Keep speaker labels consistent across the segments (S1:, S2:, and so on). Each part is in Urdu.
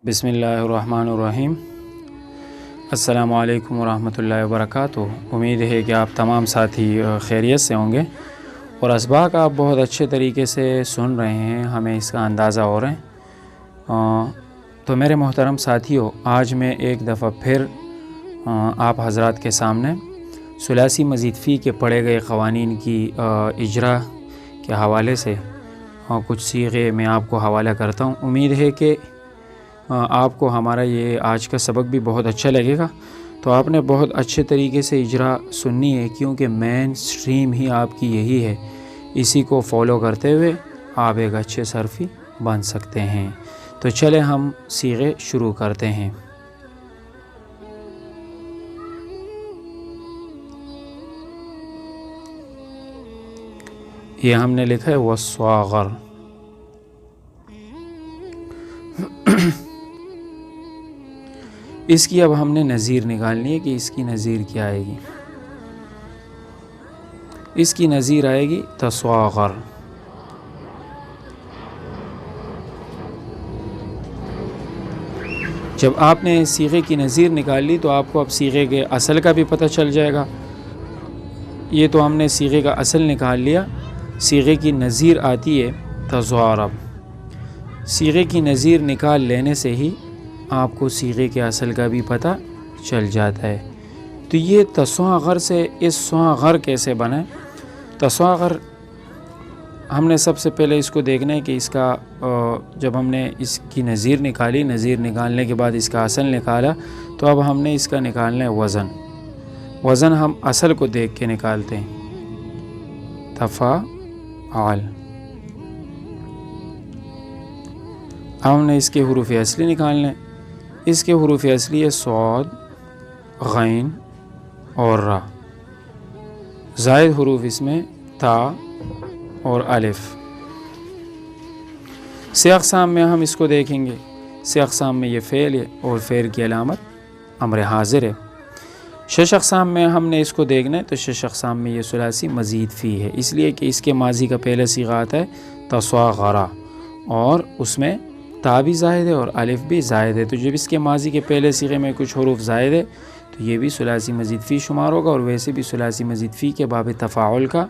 S1: بسم اللہ الرحمن الرحیم۔ السلام علیکم ورحمۃ اللہ وبرکاتہ۔ امید ہے کہ آپ تمام ساتھی خیریت سے ہوں گے اور اسباق آپ بہت اچھے طریقے سے سن رہے ہیں، ہمیں اس کا اندازہ ہو رہا ہے۔ تو میرے محترم ساتھیوں، آج میں ایک دفعہ پھر آپ حضرات کے سامنے ثلاثی مزید فی کے پڑھے گئے قوانین کی اجرا کے حوالے سے کچھ صیغے میں آپ کو حوالہ کرتا ہوں۔ امید ہے کہ آپ کو ہمارا یہ آج کا سبق بھی بہت اچھا لگے گا۔ تو آپ نے بہت اچھے طریقے سے اجرا سننی ہے، کیونکہ مین سٹریم ہی آپ کی یہی ہے۔ اسی کو فالو کرتے ہوئے آپ ایک اچھے صرفی بن سکتے ہیں۔ تو چلے ہم صیغے شروع کرتے ہیں۔ یہ ہم نے لکھا ہے والصاغر۔ اس کی اب ہم نے نظیر نکالنی ہے کہ اس کی نظیر کیا آئے گی۔ اس کی نظیر آئے گی تصواغر۔ جب آپ نے صیغے کی نظیر نکال لی تو آپ کو اب صیغے کے اصل کا بھی پتہ چل جائے گا۔ یہ تو ہم نے صیغے کا اصل نکال لیا، صیغے کی نظیر آتی ہے تضارب۔ صیغے کی نظیر نکال لینے سے ہی آپ کو صیغے کے اصل کا بھی پتہ چل جاتا ہے۔ تو یہ تصواغر سے اس صواغر کیسے بنا؟ تصواغر ہم نے سب سے پہلے اس کو دیکھنا ہے کہ اس کا جب ہم نے اس کی نظیر نکالی، نظیر نکالنے کے بعد اس کا اصل نکالا، تو اب ہم نے اس کا نکالنا ہے وزن۔ وزن ہم اصل کو دیکھ کے نکالتے ہیں، تفاعل۔ اب ہم نے اس کے حروف اصلی نکالنے ہیں۔ اس کے حروف اصلی ہے صاد، غین اور را۔ زائد حروف اس میں تا اور الف۔ سے اقسام میں ہم اس کو دیکھیں گے۔ سے اقسام میں یہ فعل ہے اور فعل کی علامت امر حاضر ہے۔ شش اقسام میں ہم نے اس کو دیکھنا ہے، تو شش اقسام میں یہ ثلاثی مزید فی ہے، اس لیے کہ اس کے ماضی کا پہلا صیغہ آتا ہے تصواغرا، اور اس میں تا بھی زائد ہے اور الف بھی زائد ہے۔ تو جب اس کے ماضی کے پہلے صیغے میں کچھ حروف زائد ہے تو یہ بھی ثلاثی مزید فی شمار ہوگا، اور ویسے بھی ثلاثی مزید فی کے باب تفاعل کا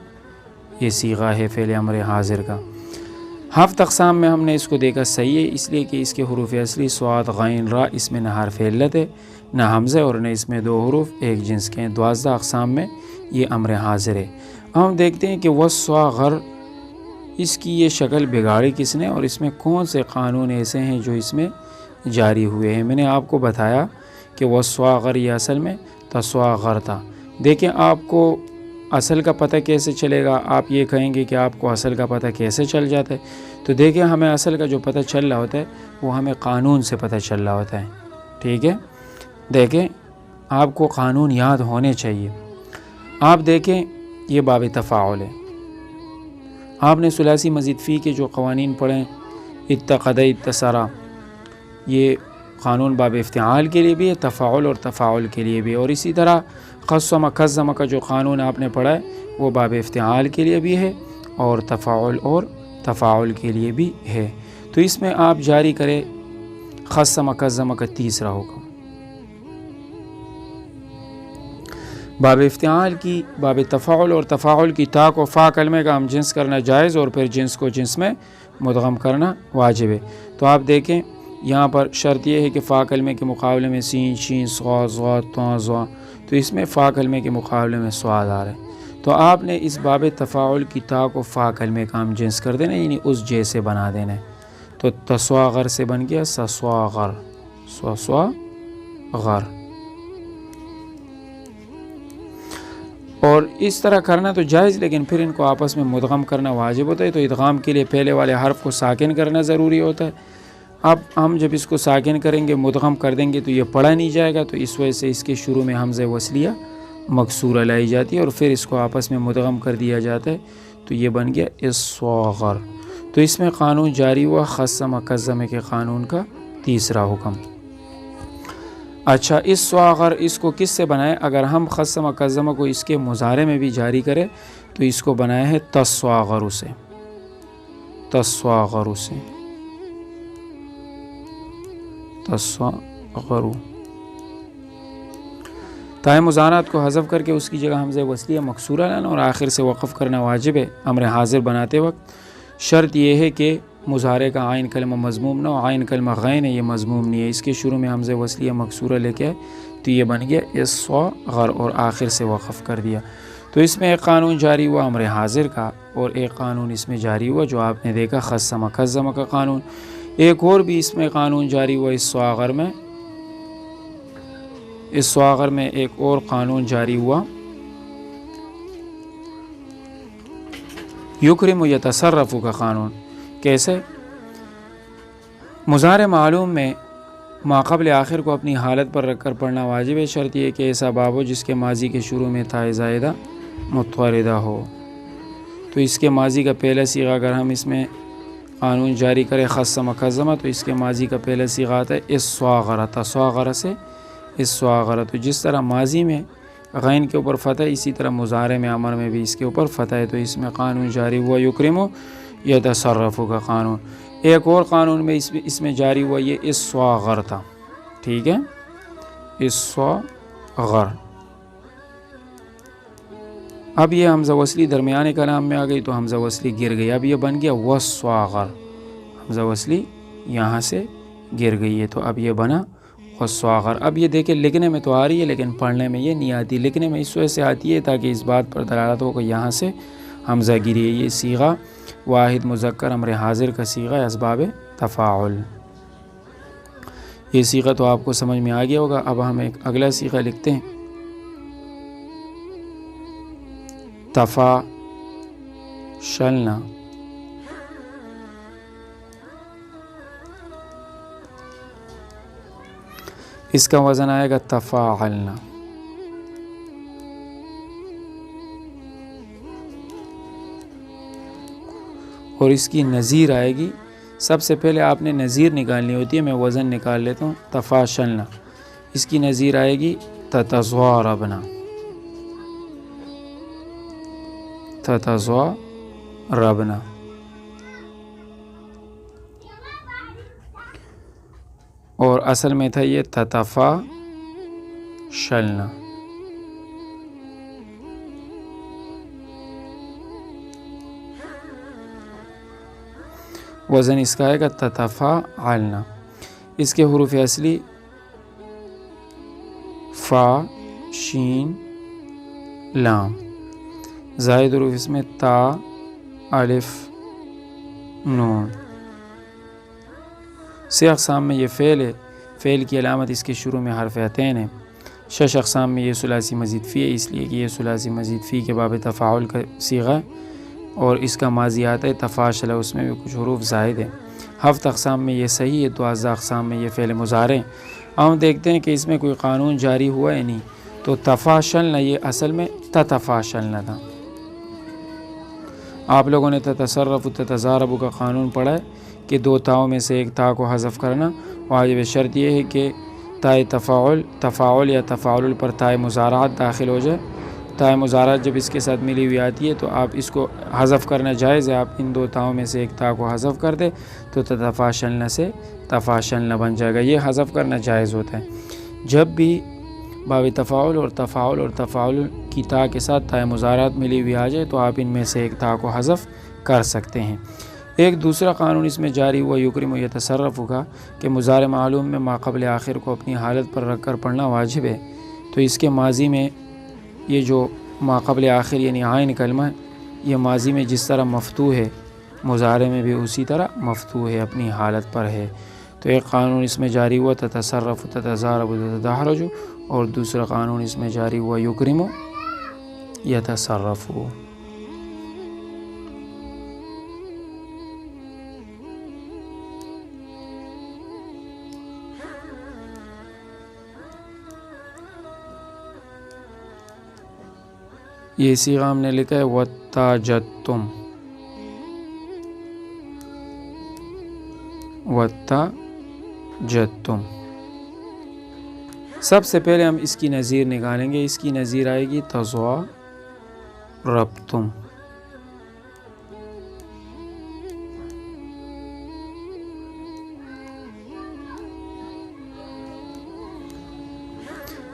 S1: یہ صیغہ ہے فعل امر حاضر کا۔ ہفت اقسام میں ہم نے اس کو دیکھا صحیح ہے، اس لیے کہ اس کے حروف اصلی صاد، غین، را، اس میں نہ حرف علت ہے، نہ حمزہ، اور نہ اس میں دو حروف ایک جنس کے ہیں۔ 12 اقسام میں یہ امر حاضر ہے۔ ہم دیکھتے ہیں کہ والصاغر، اس کی یہ شکل بگاڑی کس نے اور اس میں کون سے قانون ایسے ہیں جو اس میں جاری ہوئے ہیں۔ میں نے آپ کو بتایا کہ والصاغر یہ اصل میں تصواغر تھا۔ دیکھیں آپ کو اصل کا پتہ کیسے چلے گا؟ آپ یہ کہیں گے کہ آپ کو اصل کا پتہ کیسے چل جاتا ہے؟ تو دیکھیں ہمیں اصل کا جو پتہ چل رہا ہوتا ہے وہ ہمیں قانون سے پتہ چل رہا ہوتا ہے، ٹھیک ہے؟ دیکھیں آپ کو قانون یاد ہونے چاہیے۔ آپ دیکھیں یہ باب تفاعل ہے۔ آپ نے ثلاثی مزید فی کے جو قوانین پڑھیں، اتقد، اتصرا، یہ قانون باب افتعال کے لیے بھی ہے، تفاعل اور تفاعل کے لیے بھی، اور اسی طرح قسم کزم کا جو قانون آپ نے پڑھا ہے وہ باب افتعال کے لیے بھی ہے اور تفاعل کے لیے بھی ہے۔ تو اس میں آپ جاری کریں قسم کزم کا تیسرا حکم۔ باب افتعال کی، باب تفاعل اور تفاعل کی تا کو فا کلمے کا ہم جنس کرنا جائز اور پھر جنس کو جنس میں مدغم کرنا واجب ہے۔ تو آپ دیکھیں یہاں پر شرط یہ ہے کہ فا کلمے کے مقابلے میں سین، شین، صاد، ضاد، طا، ظا، تو اس میں فا کلمے کے مقابلے میں صاد آ رہا ہے۔ تو آپ نے اس باب تفاعل کی تا کو فا کلمے کا ہم جنس کر دینا، یعنی اس جیسے بنا دینا ہے۔ تو تصواغر سے بن گیا سصواغر، سصواغر۔ اور اس طرح کرنا تو جائز، لیکن پھر ان کو آپس میں مدغم کرنا واجب ہوتا ہے، تو ادغام کے لیے پہلے والے حرف کو ساکن کرنا ضروری ہوتا ہے۔ اب ہم جب اس کو ساکن کریں گے، مدغم کر دیں گے تو یہ پڑھا نہیں جائے گا، تو اس وجہ سے اس کے شروع میں حمزہ وصلیہ مکسورہ لائی جاتی ہے اور پھر اس کو آپس میں مدغم کر دیا جاتا ہے، تو یہ بن گیا الصاغر۔ تو اس میں قانون جاری ہوا قسم کزم کے قانون کا تیسرا حکم۔ اچھا، اس صواغر اس کو کس سے بنائے؟ اگر ہم قسم کزم کو اس کے مضارع میں بھی جاری کرے تو اس کو بنایا ہے تصواغر سے، تصواغر سے۔ تصغروا. تائے مضارعات کو حذف کر کے اس کی جگہ حمزہ وصلیہ مکسورہ لانا اور آخر سے وقف کرنا واجب ہے امر حاضر بناتے وقت. شرط یہ ہے کہ مضارع کا عین کلمہ مضموم نہ ہو. عین کلمہ غین ہے، یہ مضموم نہیں ہے. اس کے شروع میں حمزہ وصلیہ مکسورہ لے کے آئے تو یہ بن گیا اصغر اور آخر سے وقف کر دیا. تو اس میں ایک قانون جاری ہوا امر حاضر کا اور ایک قانون اس میں جاری ہوا جو آپ نے دیکھا خصم کذم کا قانون. ایک اور بھی اس میں قانون جاری ہوا اس صاغر میں ایک اور قانون جاری ہوا یکرم یتصرف کا قانون. کیسے؟ مضارع معلوم میں ما قبل آخر کو اپنی حالت پر رکھ کر پڑھنا واجب ہے. شرط یہ کہ ایسا باب ہو جس کے ماضی کے شروع میں تائے زائدہ متوردہ ہو. تو اس کے ماضی کا پہلا صیغہ اگر ہم اس میں قانون جاری کرے خصم کذم تو اس کے ماضی کا پہلا صیغہ آتا ہے اصغر. تصغر سے اصغر. تو جس طرح ماضی میں غین کے اوپر فتح اسی طرح مضارع میں امر میں بھی اس کے اوپر فتح ہے. تو اس میں قانون جاری ہوا یکرم یتصرف کا قانون. ایک اور قانون میں اس میں جاری ہوا یہ اصغر تھا. ٹھیک ہے، اصغر. اب یہ حمزہ وصلی درمیان کلام میں آ گئی تو حمزہ وصلی گر گئی. اب یہ بن گیا وصغر. حمزہ وصلی یہاں سے گر گئی ہے تو اب یہ بنا وصغر. اب یہ دیکھیں لکھنے میں تو آ رہی ہے لیکن پڑھنے میں یہ نہیں آتی. لکھنے میں اس وجہ سے آتی ہے تاکہ اس بات پر دلالت ہو کہ یہاں سے حمزہ گری ہے. یہ صیغہ واحد مذکر امر حاضر کا صیغہ ہے اسباب تفاعل. یہ صیغہ تو آپ کو سمجھ میں آ گیا ہوگا. اب ہم ایک اگلا صیغہ لکھتے ہیں تفاشلنا. اس کا وزن آئے گا تفاعلنا. اور اس کی نظیر آئے گی. سب سے پہلے آپ نے نظیر نکالنی ہوتی ہے. میں وزن نکال لیتا ہوں. تفاشلنا اس کی نظیر آئے گی تتضاربنا. تتضاربنا. اور اصل میں تھا یہ تتفاشلنا. وزن اس کا آئے گا تتفاعلنا. اس کے حروف اصلی فا شین لام. زائد حروف اس میں تا الف نون. سے اقسام میں یہ فعل ہے. فعل کی علامت اس کے شروع میں حرف عطین ہے. شش اقسام میں یہ ثلاثی مزید فی ہے اس لیے کہ یہ ثلاثی مزید فی کے باب تفاعل کا صیغہ ہے اور اس کا ماضی آتا ہے تفاشل. اس میں بھی کچھ حروف زائد ہیں. ہفت اقسام میں یہ صحیح ہے. 12 اقسام میں یہ فعل مضارع ہیں. ہم دیکھتے ہیں کہ اس میں کوئی قانون جاری ہوا ہے نہیں. تو تفاشلنا یہ اصل میں تتفاشلنا تھا. آپ لوگوں نے تتصرف تتضارب کا قانون پڑھا ہے کہ 2 تاؤں میں سے ایک تا کو حذف کرنا واجب. شرط یہ ہے کہ تائے تفاعل یا تفاعل پر تائے مضارعات داخل ہو جائے. تائے مضارعات جب اس کے ساتھ ملی ہوئی آتی ہے تو آپ اس کو حذف کرنا جائز ہے. آپ ان 2 تاؤں میں سے ایک تا کو حذف کر دے تو تتفاشلنا سے تفاشلنا بن جائے گا. یہ حذف کرنا جائز ہوتا ہے. جب بھی باب تفاعل اور تفاعل کی تا کے ساتھ تائے مضارعات ملی ہوئی آ جائے تو آپ ان میں سے ایک تا کو حذف کر سکتے ہیں. ایک دوسرا قانون اس میں جاری ہوا یکرم یتصرف کا کہ مضارع معلوم میں ما قبل آخر کو اپنی حالت پر رکھ کر پڑھنا واجب ہے. تو اس کے ماضی میں یہ جو ما قبل آخر یعنی عین کلمہ ہے یہ ماضی میں جس طرح مفتوح ہے مضارع میں بھی اسی طرح مفتوح ہے، اپنی حالت پر ہے. تو ایک قانون اس میں جاری ہوا تتصرف تتضارب تتدحرج اور دوسرا قانون اس میں جاری ہوا یکرم یتصرف. یہ صیغہ ہم نے لکھا ہے وَاتَّجَدْتُمْ. وَاتَّجَدْتُمْ. سب سے پہلے ہم اس کی نظیر نکالیں گے. اس کی نظیر آئے گی تَضَارَبْتُمْ.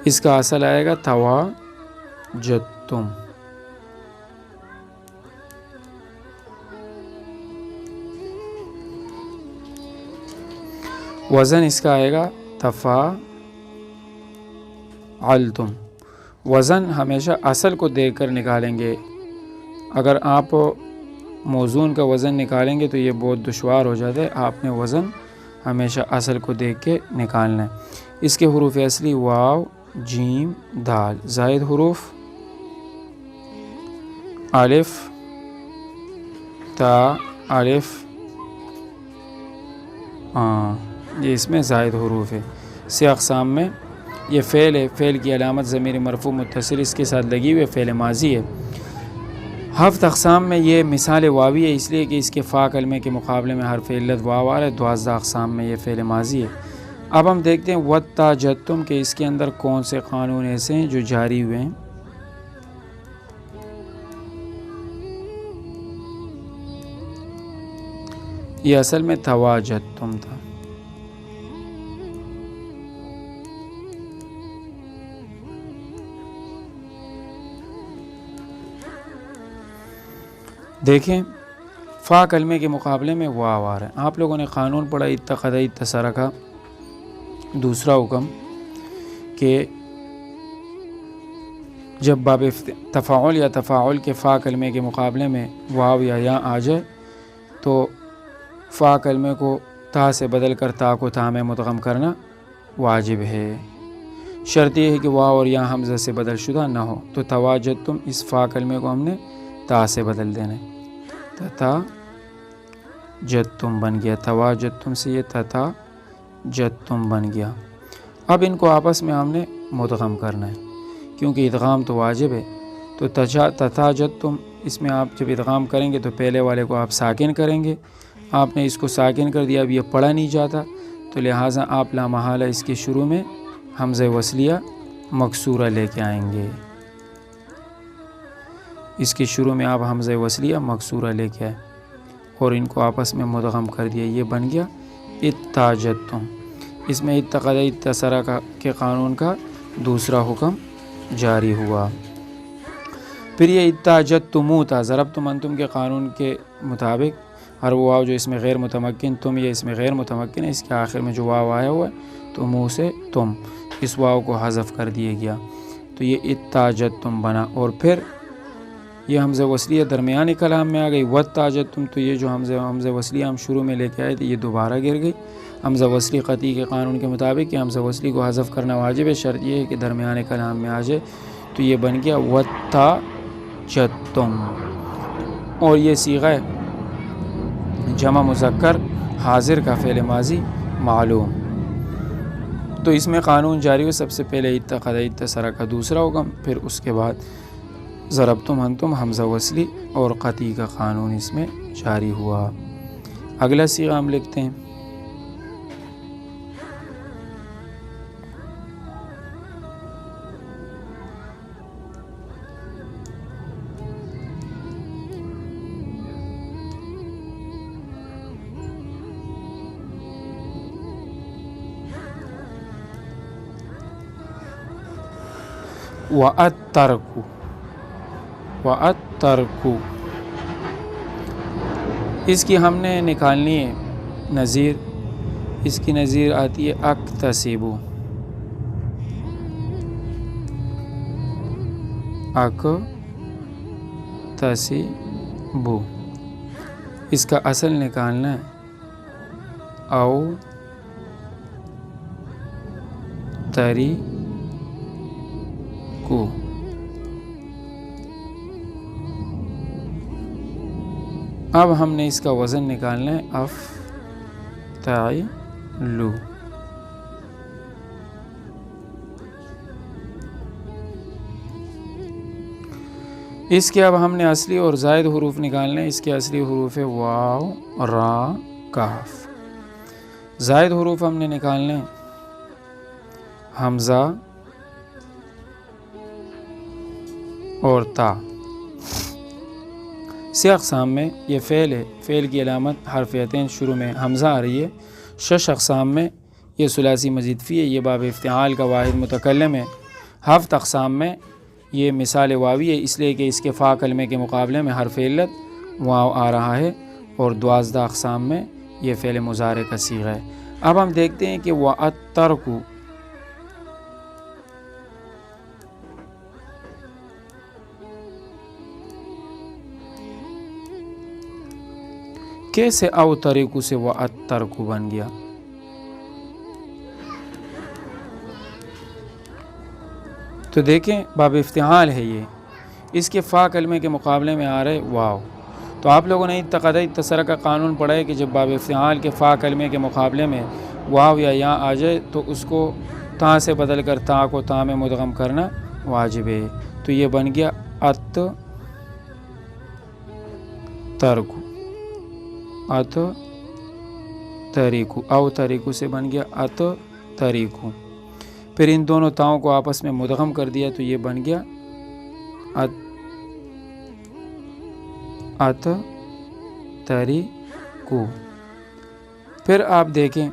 S1: اس کا اصل آئے گا تواجدتم، وزن اس کا آئے گا تفاعلتم۔ وزن ہمیشہ اصل کو دیکھ کر نکالیں گے، اگر آپ موزون کا وزن نکالیں گے تو یہ بہت دشوار ہو جاتا ہے، آپ نے وزن ہمیشہ اصل کو دیکھ کے نکالنا ہے۔ اس کے حروف اصلی واو، جیم، دال، زائد حروف الف، تا، الف، یہ اس میں زائد حروف ہے۔ سے اقسام میں یہ فعل ہے، فعل کی علامت ضمیر مرفوع متصل اس کے ساتھ لگی ہوئی فعل ماضی ہے۔ ہفت اقسام میں یہ مثال واوی ہے، اس لیے کہ اس کے فا کلمے کے مقابلے میں حرف علت واو آ رہا ہے۔ 12 اقسام میں یہ فعل ماضی ہے۔ اب ہم دیکھتے ہیں وَتَّاجَدْتُم کہ اس کے اندر کون سے قانون ایسے ہیں جو جاری ہوئے ہیں۔ یہ اصل میں تواجدتم تھا۔ دیکھیں فا کلمے کے مقابلے میں واو آ رہا ہے۔ آپ لوگوں نے قانون پڑھا اتخذ اتصر کا دوسرا حکم کہ جب باب تفاعل یا تفاعل کے فا کلمے کے مقابلے میں واو یا یا آ جائے تو فا کلمے کو تا سے بدل کر تا کو تا میں مدغم کرنا واجب ہے۔ شرط یہ ہے کہ واو اور یا حمزہ سے بدل شدہ نہ ہو۔ تو تواجدتم اس فا کلمے کو ہم نے تا سے بدل دینا ہے، تتاجدتم بن گیا، تواجدتم سے یہ تتاجدتم بن گیا۔ اب ان کو آپس میں ہم نے مدغم کرنا ہے کیونکہ ادغام تو واجب ہے۔ تو تتاجدتم اس میں آپ جب ادغام کریں گے تو پہلے والے کو آپ ساکن کریں گے، آپ نے اس کو ساکن کر دیا، اب یہ پڑھا نہیں جاتا تو لہٰذا آپ لامحالہ اس کے شروع میں حمزہ وصلیہ مکسورہ لے کے آئیں گے۔ اس کے شروع میں آپ حمزہ وصلیہ مکسورہ لے کے آئے اور ان کو آپس میں مدغم کر دیا، یہ بن گیا اتاجدتم۔ اس میں اتخذ اتصر کے قانون کا دوسرا حکم جاری ہوا۔ پھر یہ اتاجدتمو تھا، ضربتم انتم کے قانون کے مطابق ہر وہ واو جو اس میں غیر متمکن، تم یہ اس میں غیر متمکن ہے، اس کے آخر میں جو واو آیا ہوا ہے تو منہ سے تم، اس واو کو حذف کر دیا گیا تو یہ اتاجدتم بنا۔ اور پھر یہ حمزہ وصلیہ درمیانی کلام میں آ گئی وَتَّاجَدْتُم، تو یہ جو حمزہ وصلیہ ہم شروع میں لے کے آئے تھے یہ دوبارہ گر گئی۔ حمزہ وصلی قطعی کے قانون کے مطابق کہ حمزہ وصلی کو حذف کرنا واجب ہے، شرط یہ ہے کہ درمیانی کلام میں آ جائے، تو یہ بن گیا وَتَّاجَدْتُم۔ اور یہ صیغہ جمع مذکر حاضر کا فعل ماضی معلوم، تو اس میں قانون جاری ہو سب سے پہلے اتخذ اتصر کا دوسرا حکم، پھر اس کے بعد ضربتم انتم حمزہ وصلی اور قطعی کا قانون اس میں جاری ہوا۔ اگلا صیغہ ہم لکھتے ہیں وَأَتَّرْكُ۔ وَأَتَّرْكُ اس کی ہم نے نکالنی ہے نظیر، اس کی نظیر آتی ہے اکتسبو، اکتسبو، اس کا اصل نکالنا ہے او تری کو۔ اب ہم نے اس کا وزن نکالنا ہے افتعلو۔ اس کے اب ہم نے اصلی اور زائد حروف نکالنے ہیں۔ اس کے اصلی حروف ہے واو، را، کاف۔ زائد حروف ہم نے نکالنے ہیں حمزہ اور تا۔ سے اقسام میں یہ فعل ہے، فعل کی علامت حرف عطین شروع میں حمزہ آ رہی ہے۔ شش اقسام میں یہ ثلاثی مزید فی ہے، یہ باب افتعال کا واحد متکلم ہے ہفت اقسام میں یہ مثال واوی ہے، اس لیے کہ اس کے فا کلمے کے مقابلے میں حرف علت واو آ رہا ہے، اور 12 اقسام میں یہ فعل مضارع کا صیغہ ہے۔ اب ہم دیکھتے ہیں کہ وَالتَّرْکُ کیسے او طریقوں سے وَالتَّرْکُ بن گیا۔ تو دیکھیں باب افتعال ہے یہ، اس کے فا کلمے کے مقابلے میں آ رہے واو۔ تو آپ لوگوں نے اتقادہ اتصرہ کا قانون پڑھا ہے کہ جب باب افتعال کے فا کلمے کے مقابلے میں واو یا یا آ جائے تو اس کو تا سے بدل کر تا کو تا میں مدغم کرنا واجب ہے۔ تو یہ بن گیا ات ترکو، ات طریقو، او طریقو سے بن گیا ات طریقو، پھر ان دونوں تاؤں کو آپس میں مدغم کر دیا تو یہ بن گیا ات طریقو۔ پھر آپ دیکھیں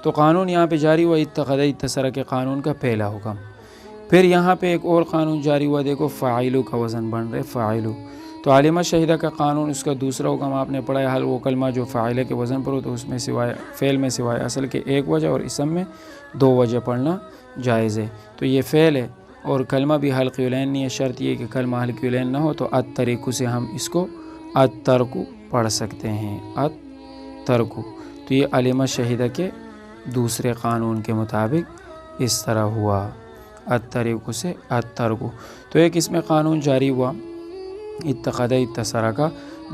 S1: تو قانون یہاں پہ جاری ہوا اتخذ اتصرہ کے قانون کا پہلا حکم۔ پھر یہاں پہ ایک اور قانون جاری ہوا، دیکھو فاعلو کا وزن بن رہے فاعلو۔ تو عالمہ شہیدہ کا قانون، اس کا دوسرا حکم آپ نے پڑھا ہے، حل وہ کلمہ جو فاعلہ کے وزن پر ہو تو اس میں سوائے فعل میں سوائے اصل کے ایک وجہ اور اسم میں 2 وجہ پڑھنا جائز ہے۔ تو یہ فعل ہے اور کلمہ بھی حلقی العین نہیں ہے، شرط یہ کہ کلمہ حلقی العین نہ ہو، تو الطریقو سے ہم اس کو الترکو پڑھ سکتے ہیں، الترکو۔ تو یہ عالمہ شہیدہ کے دوسرے قانون کے مطابق اس طرح ہوا، الطریقو سے الترکو۔ تو ایک اس میں قانون جاری ہوا اتخذ اتصرہ کا،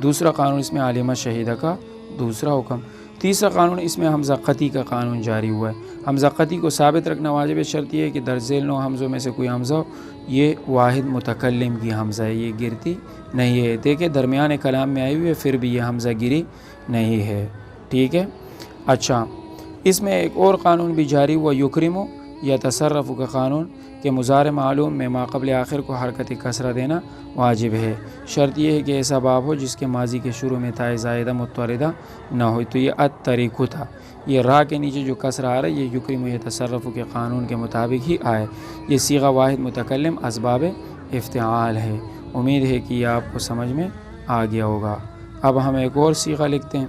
S1: دوسرا قانون اس میں عالمہ شہیدہ کا دوسرا حکم، تیسرا قانون اس میں حمزہ قطعی کا قانون جاری ہوا ہے۔ حمزہ قطعی کو ثابت رکھنا واجب ہے، شرط یہ ہے کہ درج ذیل 9 حمزوں میں سے کوئی حمزہ ہو، یہ واحد متکلم کی حمزہ ہے، یہ گرتی نہیں ہے۔ دیکھیں درمیان کلام میں آئی ہوئی ہے پھر بھی یہ حمزہ گری نہیں ہے، ٹھیک ہے۔ اچھا، اس میں ایک اور قانون بھی جاری ہوا یکرمو یا تصرف کا قانون، کہ مضارع معلوم میں ما قبل آخر کو حرکت کسرہ دینا واجب ہے، شرط یہ ہے کہ ایسا باب ہو جس کے ماضی کے شروع میں تائے زائدہ متوردہ نہ ہو۔ تو یہ الطریقو تھا، یہ را کے نیچے جو کسرہ آ رہا ہے یہ یکرمو یا تصرف کے قانون کے مطابق ہی آئے۔ یہ صیغہ واحد متکلم اسباب افتعال ہے۔ امید ہے کہ یہ آپ کو سمجھ میں آ گیا ہوگا۔ اب ہم ایک اور صیغہ لکھتے ہیں۔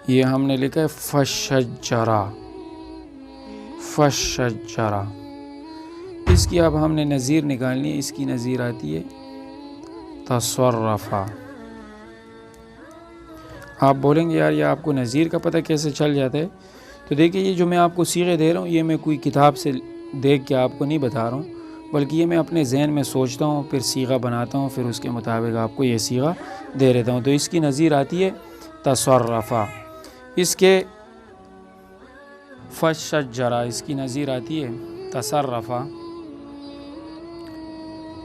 S1: یہ ہم نے لکھا ہے فشجرہ، فشجرہ۔ اس کی اب ہم نے نظیر نکالنی ہے، اس کی نظیر آتی ہے تصرفہ۔ آپ بولیں گے یار یہ آپ کو نظیر کا پتہ کیسے چل جاتا ہے؟ تو دیکھیں یہ جو میں آپ کو صیغے دے رہا ہوں یہ میں کوئی کتاب سے دیکھ کے آپ کو نہیں بتا رہا ہوں، بلکہ یہ میں اپنے ذہن میں سوچتا ہوں، پھر صیغہ بناتا ہوں، پھر اس کے مطابق آپ کو یہ صیغہ دے دیتا ہوں۔ تو اس کی نظیر آتی ہے تصرفہ، اس کے فشجرہ، اس کی نظیر آتی ہے تصرفہ۔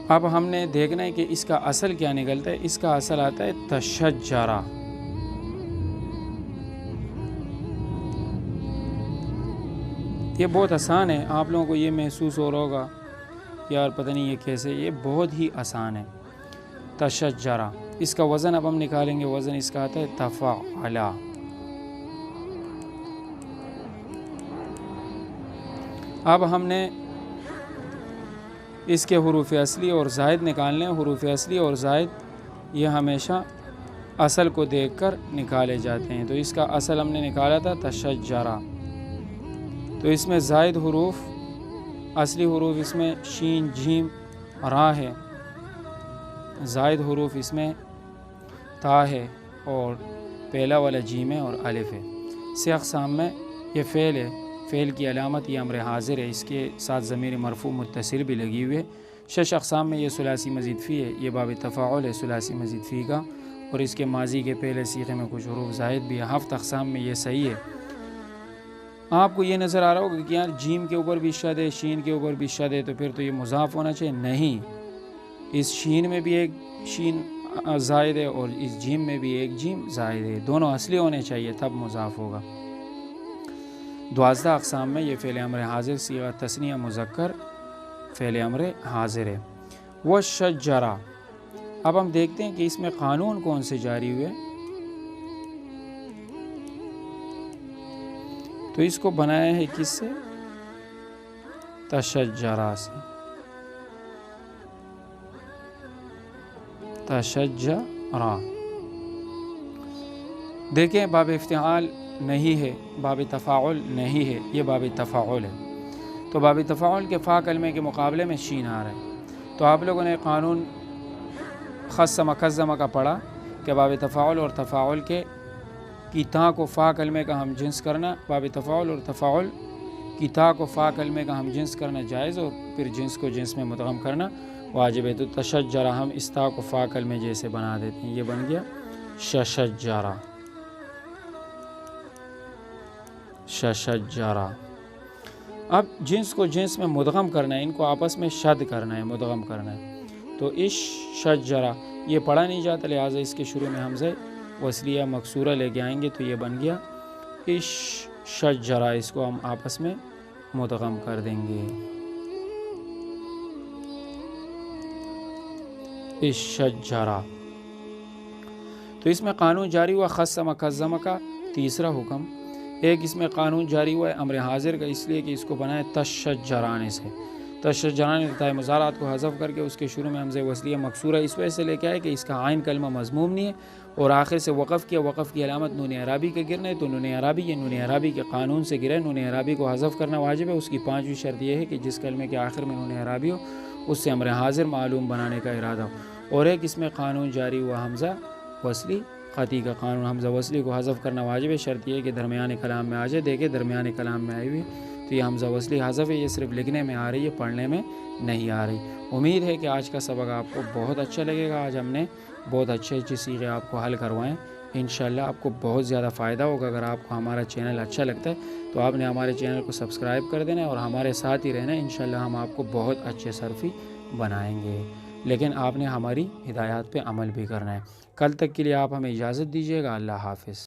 S1: اب ہم نے دیکھنا ہے کہ اس کا اصل کیا نکلتا ہے، اس کا اصل آتا ہے تشجرہ۔ یہ بہت آسان ہے، آپ لوگوں کو یہ محسوس ہو رہا ہوگا یار پتہ نہیں یہ کیسے، یہ بہت ہی آسان ہے تشجرہ۔ اس کا وزن اب ہم نکالیں گے، وزن اس کا آتا ہے تفعلا۔ اب ہم نے اس کے حروف اصلی اور زائد نکالنے ہیں۔ حروف اصلی اور زائد یہ ہمیشہ اصل کو دیکھ کر نکالے جاتے ہیں۔ تو اس کا اصل ہم نے نکالا تھا تشجرہ، تو اس میں زائد حروف، اصلی حروف اس میں شین جیم را ہے، زائد حروف اس میں تا ہے اور پہلا والا جیم ہے اور الف ہے۔ 6 اقسام میں یہ فعل ہے، فعل کی علامت یہ امر حاضر ہے، اس کے ساتھ ضمیر مرفوع متصل بھی لگی ہوئی ہے۔ 6 اقسام میں یہ ثلاثی مزید فی ہے، یہ باب تفاعل ہے ثلاثی مزید فی کا، اور اس کے ماضی کے پہلے صیغے میں کچھ حروف زائد بھی ہے۔ 7 اقسام میں یہ صحیح ہے۔ آپ کو یہ نظر آ رہا ہوگا کہ یار جیم کے اوپر بھی شد ہے، شین کے اوپر بھی شد ہے، تو پھر تو یہ مضاف ہونا چاہیے، نہیں، اس شین میں بھی ایک شین زائد ہے اور اس جیم میں بھی ایک جیم زائد ہے، دونوں اصلی ہونے چاہیے تب مضاف ہوگا۔ 12 اقسام میں یہ فعل امر حاضر صیغہ تثنیہ مذکر فعل امر حاضر ہے۔ وشجرہ، اب ہم دیکھتے ہیں کہ اس میں قانون کون سے جاری ہوئے، تو اس کو بنایا ہے کس سے؟ تشجرہ سے، تشجرہ۔ دیکھیں باب افتعال نہیں ہے، باب تفاعل نہیں ہے، یہ باب تفاعل ہے، تو باب تفاعل کے فا کلمے کے مقابلے میں شین آ رہا ہے۔ تو آپ لوگوں نے قانون خصم کزم کا پڑھا کہ باب تفاعل اور تفاعل کے کی تا کو فا کلمے کا ہم جنس کرنا، باب تفاعل اور تفاعل کی تا کو فا کلمے کا ہم جنس کرنا جائز، اور پھر جنس کو جنس میں مدغم کرنا واجب ہے۔ تو تشجرہ ہم اس تا کو فا کلمے جیسے بنا دیتے ہیں، یہ بن گیا ششجرہ، ششجرہ۔ اب جنس کو جنس میں مدغم کرنا ہے، ان کو آپس میں شد کرنا ہے، مدغم کرنا ہے۔ تو اش شجرہ یہ پڑھا نہیں جاتا، لہٰذا اس کے شروع میں حمزہ وصلیہ مکسورہ لے کے آئیں گے، تو یہ بن گیا اش شجرہ، اس کو ہم آپس میں مدغم کر دیں گے، اش شجرہ۔ تو اس میں قانون جاری ہوا خصم کزم کا تیسرا حکم، ایک اس میں قانون جاری ہوا ہے امر حاضر کا، اس لیے کہ اس کو بنائے تشجران سے، تشجران تائے مضارعات کو حذف کر کے اس کے شروع میں حمزہ وصلیہ مکسورہ اس وجہ سے لے کے آئے کہ اس کا عین کلمہ مضموم نہیں ہے، اور آخر سے وقف کیا، وقف کی علامت نون اعرابی کا گرنا ہے، تو نون اعرابی یہ نون اعرابی کے قانون سے گرا ہے، نون اعرابی کو حذف کرنا واجب ہے۔ اس کی 5ویں شرط یہ ہے کہ جس کلمے کے آخر میں نون اعرابی ہو اس سے امر حاضر معلوم بنانے کا ارادہ ہو، اور ایک اس میں قانون جاری ہوا حمزہ وصلی قطعی کا قانون، حمزہ وصلی کو حذف کرنا واجب ہے، شرط یہ ہے کہ درمیان کلام میں آ جائے۔ دیکھیں درمیان کلام میں آئی ہوئی، تو یہ حمزہ وصلی حذف ہے، یہ صرف لکھنے میں آ رہی ہے، پڑھنے میں نہیں آ رہی۔ امید ہے کہ آج کا سبق آپ کو بہت اچھا لگے گا، آج ہم نے بہت اچھے صیغے آپ کو حل کروائیں، انشاءاللہ آپ کو بہت زیادہ فائدہ ہوگا۔ اگر آپ کو ہمارا چینل اچھا لگتا ہے تو آپ نے ہمارے چینل کو سبسکرائب کر دینا ہے اور ہمارے ساتھ ہی رہنا ہے، انشاءاللہ ہم آپ کو بہت اچھے صرفی بنائیں گے، لیکن آپ نے ہماری ہدایات پہ عمل بھی کرنا ہے۔ کل تک کے لیے آپ ہمیں اجازت دیجیے گا، اللہ حافظ۔